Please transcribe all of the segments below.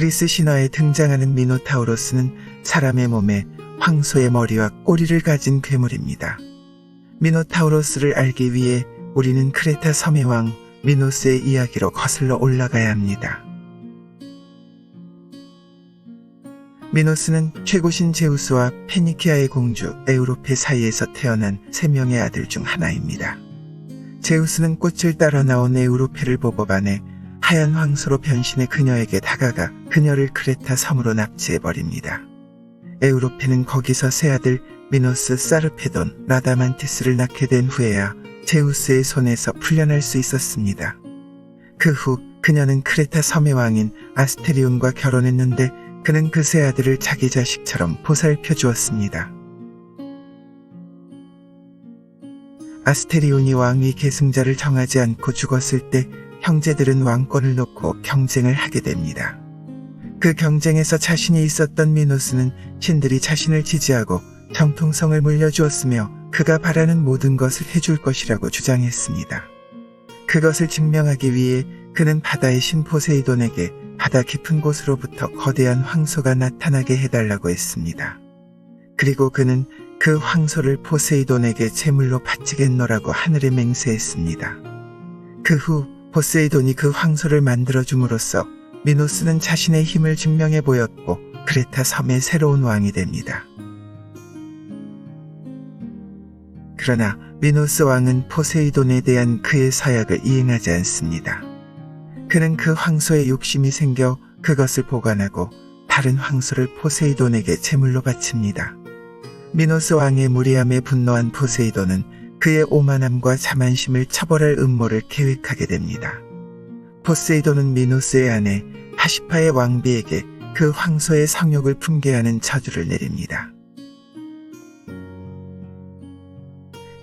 그리스 신화에 등장하는 미노타우로스는 사람의 몸에 황소의 머리와 꼬리를 가진 괴물입니다. 미노타우로스를 알기 위해 우리는 크레타 섬의 왕 미노스의 이야기로 거슬러 올라가야 합니다. 미노스는 최고신 제우스와 페니키아의 공주 에우로페 사이에서 태어난 3명의 아들 중 하나입니다. 제우스는 꽃을 따라 나온 에우로페를 보고 반해 하얀 황소로 변신해 그녀에게 다가가 그녀를 크레타 섬으로 납치해버립니다. 에우로페는 거기서 세 아들 미노스, 사르페돈, 라다만티스를 낳게 된 후에야 제우스의 손에서 풀려날 수 있었습니다. 그 후 그녀는 크레타 섬의 왕인 아스테리온과 결혼했는데 그는 그 세 아들을 자기 자식처럼 보살펴 주었습니다. 아스테리온이 왕위 계승자를 정하지 않고 죽었을 때 형제들은 왕권을 놓고 경쟁을 하게 됩니다. 그 경쟁에서 자신이 있었던 미노스는 신들이 자신을 지지하고 정통성을 물려주었으며 그가 바라는 모든 것을 해줄 것이라고 주장했습니다. 그것을 증명하기 위해 그는 바다의 신 포세이돈에게 바다 깊은 곳으로부터 거대한 황소가 나타나게 해달라고 했습니다. 그리고 그는 그 황소를 포세이돈에게 제물로 바치겠노라고 하늘에 맹세했습니다. 그 후 포세이돈이 그 황소를 만들어줌으로써 미노스는 자신의 힘을 증명해 보였고 크레타 섬의 새로운 왕이 됩니다. 그러나 미노스 왕은 포세이돈에 대한 그의 서약을 이행하지 않습니다. 그는 그 황소에 욕심이 생겨 그것을 보관하고 다른 황소를 포세이돈에게 제물로 바칩니다. 미노스 왕의 무리함에 분노한 포세이돈은 그의 오만함과 자만심을 처벌할 음모를 계획하게 됩니다. 포세이돈은 미노스의 아내 파시파의 왕비에게 그 황소의 성욕을 품게 하는 저주를 내립니다.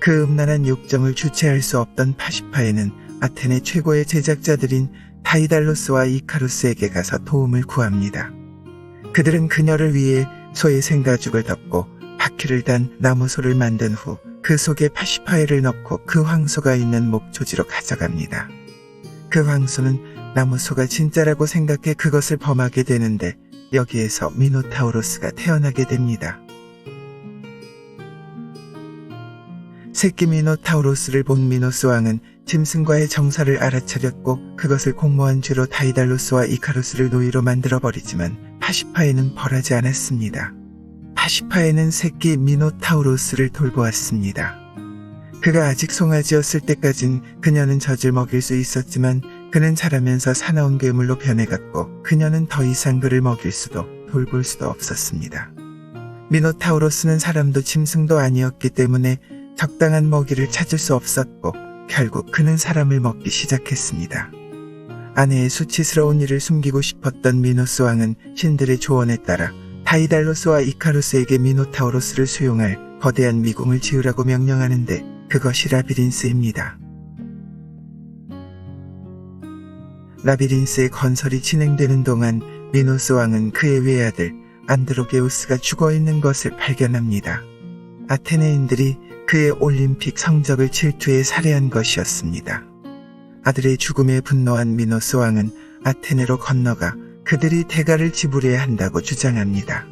그 음란한 욕정을 주체할 수 없던 파시파에는 아테네 최고의 제작자들인 다이달로스와 이카루스에게 가서 도움을 구합니다. 그들은 그녀를 위해 소의 생가죽을 덮고 바퀴를 단 나무소를 만든 후 그 속에 파시파에를 넣고 그 황소가 있는 목조지로 가져갑니다. 그 황소는 나무소가 진짜라고 생각해 그것을 범하게 되는데 여기에서 미노타우로스가 태어나게 됩니다. 새끼 미노타우로스를 본 미노스 왕은 짐승과의 정사를 알아차렸고 그것을 공모한 죄로 다이달로스와 이카루스를 노예로 만들어버리지만 파시파에는 벌하지 않았습니다. 파시파에는 새끼 미노타우로스를 돌보았습니다. 그가 아직 송아지였을 때까진 그녀는 젖을 먹일 수 있었지만 그는 자라면서 사나운 괴물로 변해갔고 그녀는 더 이상 그를 먹일 수도 돌볼 수도 없었습니다. 미노타우로스는 사람도 짐승도 아니었기 때문에 적당한 먹이를 찾을 수 없었고 결국 그는 사람을 먹기 시작했습니다. 아내의 수치스러운 일을 숨기고 싶었던 미노스 왕은 신들의 조언에 따라 다이달로스와 이카루스에게 미노타우로스를 수용할 거대한 미궁을 지으라고 명령하는데 그것이 라비린스입니다. 라비린스의 건설이 진행되는 동안 미노스 왕은 그의 외아들 안드로게우스가 죽어있는 것을 발견합니다. 아테네인들이 그의 올림픽 성적을 질투해 살해한 것이었습니다. 아들의 죽음에 분노한 미노스 왕은 아테네로 건너가 그들이 대가를 지불해야 한다고 주장합니다.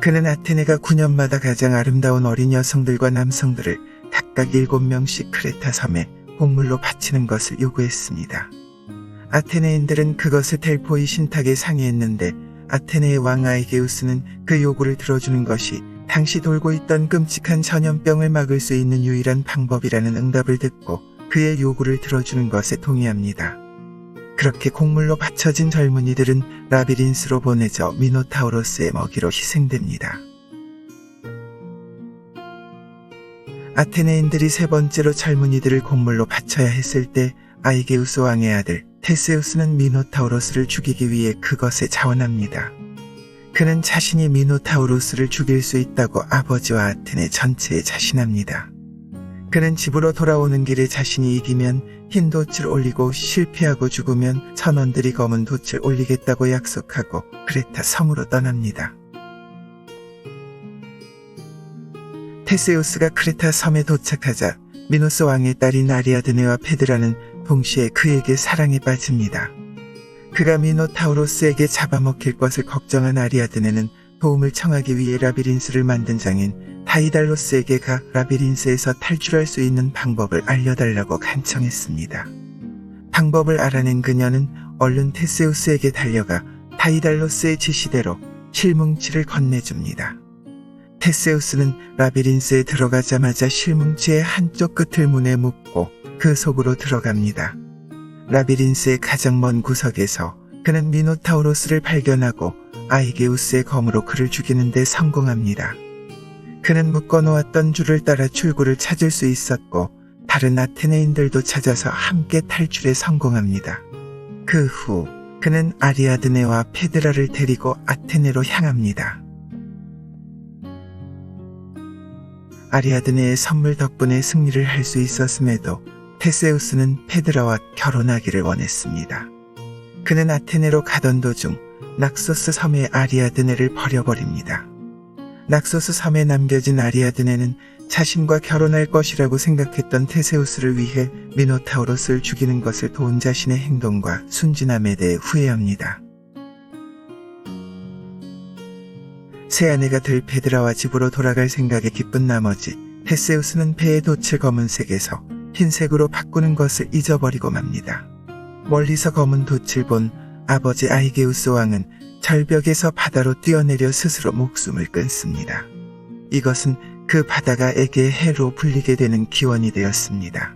그는 아테네가 9년마다 가장 아름다운 어린 여성들과 남성들을 각각 7명씩 크레타 섬에 곡물로 바치는 것을 요구했습니다. 아테네인들은 그것을 델포이 신탁에 상의했는데 아테네의 왕 아이게우스는 그 요구를 들어주는 것이 당시 돌고 있던 끔찍한 전염병을 막을 수 있는 유일한 방법이라는 응답을 듣고 그의 요구를 들어주는 것에 동의합니다. 그렇게 곡물로 바쳐진 젊은이들은 라비린스로 보내져 미노타우로스의 먹이로 희생됩니다. 아테네인들이 세 번째로 젊은이들을 곡물로 바쳐야 했을 때 아이게우스 왕의 아들 테세우스는 미노타우로스를 죽이기 위해 그것에 자원합니다. 그는 자신이 미노타우로스를 죽일 수 있다고 아버지와 아테네 전체에 자신합니다. 그는 집으로 돌아오는 길에 자신이 이기면 흰 돛을 올리고 실패하고 죽으면 선원들이 검은 돛을 올리겠다고 약속하고 크레타 섬으로 떠납니다. 테세우스가 크레타 섬에 도착하자 미노스 왕의 딸인 아리아드네와 페드라는 동시에 그에게 사랑에 빠집니다. 그가 미노타우로스에게 잡아먹힐 것을 걱정한 아리아드네는 도움을 청하기 위해 라비린스를 만든 장인 다이달로스에게 가 라비린스에서 탈출할 수 있는 방법을 알려달라고 간청했습니다. 방법을 알아낸 그녀는 얼른 테세우스에게 달려가 다이달로스의 지시대로 실뭉치를 건네줍니다. 테세우스는 라비린스에 들어가자마자 실뭉치의 한쪽 끝을 문에 묶고 그 속으로 들어갑니다. 라비린스의 가장 먼 구석에서 그는 미노타우로스를 발견하고 아이게우스의 검으로 그를 죽이는 데 성공합니다. 그는 묶어놓았던 줄을 따라 출구를 찾을 수 있었고 다른 아테네인들도 찾아서 함께 탈출에 성공합니다. 그 후 그는 아리아드네와 페드라를 데리고 아테네로 향합니다. 아리아드네의 선물 덕분에 승리를 할 수 있었음에도 테세우스는 페드라와 결혼하기를 원했습니다. 그는 아테네로 가던 도중 낙소스 섬의 아리아드네를 버려버립니다. 낙소스 섬에 남겨진 아리아드네는 자신과 결혼할 것이라고 생각했던 테세우스를 위해 미노타우로스를 죽이는 것을 도운 자신의 행동과 순진함에 대해 후회합니다. 새아내가 될 페드라와 집으로 돌아갈 생각에 기쁜 나머지 테세우스는 배의 돛을 검은색에서 흰색으로 바꾸는 것을 잊어버리고 맙니다. 멀리서 검은 돛을 본 아버지 아이게우스 왕은 절벽에서 바다로 뛰어내려 스스로 목숨을 끊습니다. 이것은 그 바다가 에게의 해로 불리게 되는 기원이 되었습니다.